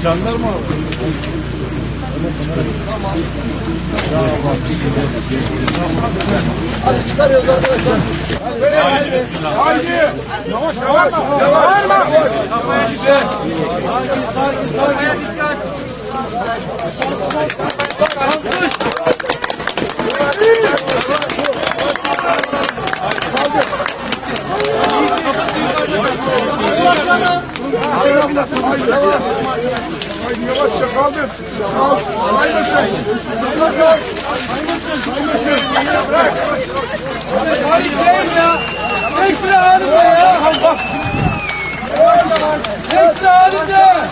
Jandarma abi. Tamam. Hadi çıkarıyoruz arkadaşlar. Haydi. Yavaş yavaş. Yavaş. Kafaya dikkat. Sakin. Kafaya dikkat. Haydi yavaşça kaldır. Kaymasın. Bırak. Hayır değil ya. Ekstra halinde ya. Ekstra halinde.